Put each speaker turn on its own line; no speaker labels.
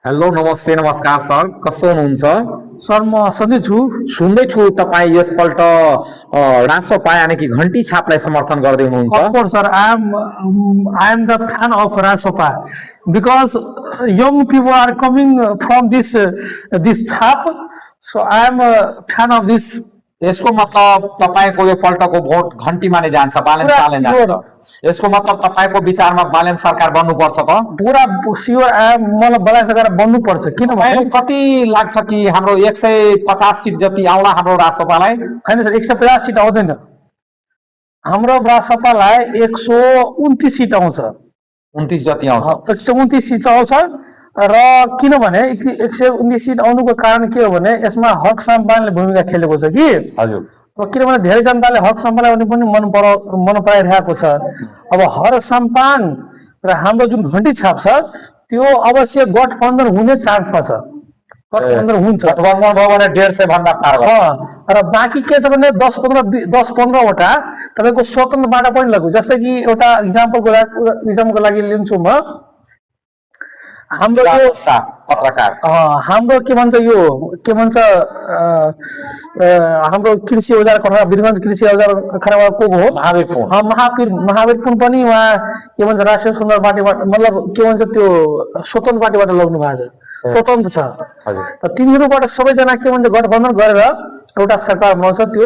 Hello नमस्ते नमस्कार sir कस्तो हुनुहुन्छ
सर म सधैँ छु।
सुन्दैछु तपाईँ यसपल्ट रासोपा यानि कि घन्टी छापलाई समर्थन गर्दै हुनुहुन्छ
Of course, sir, I am the fan of Rasopa because young people are coming from this chap, so I am a fan of this.
यसको मतलब तपाईको यो पल्टको भोट घन्टीमा नै जान्छ बालेन
पुरा
सालेन
sure,
जान्छ यसको मतलब तपाईको विचारमा बालेन सरकार बन्नुपर्छ त
पुरा sure मलाई बडा सरकार बन्नुपर्छ किनभने
कति लाग्छ कि हाम्रो 150 सिट जति आउला हाम्रो रासोपालाई
हैन सर 150 सिट आउँदैन। हाम्रो रासपालाई 129 सिट आउँछ।
29 जति आउँछ
129 सिट आउँछ र किनभने 119 सिट आउनुको कारण के हो भने यसमा हक सम्पादनले भूमिका खेलेको छ कि
हजुर
र किनभने धेरै जनताले हक सम्पादन पनि मन पराइरहेको छ। अब हक सम्पादन र हाम्रो जुन घन्टी छाप छ त्यो अवश्य गठबन्धन हुने चान्समा छ। गठबन्धन हुन्छ
गठबन्धन भयो भने 150 भन्दा पार
र बाँकी के छ भने 10-15 वटा तपाईको स्वतन्त्रबाट पनि लाग्यो। जस्तै कि एउटा इक्जाम्पलको लागि लिन्छु म हाम्रो यो
पत्रकार
हाम्रो के भन्छ हाम्रो कृषि औजार खरा वीरगञ्ज कृषि औजार खराबा को हो महावीरपुर पनि उहाँ के भन्छ राष्ट्रिय सुन्दर पार्टीबाट मतलब के भन्छ त्यो स्वतन्त्र पार्टीबाट लग्नु भएको छ स्वतन्त्र छ। त तिनीहरुबाट सबैजना के भन्छ गठबन्धन गरेर एउटा सरकार बनाउँछ त्यो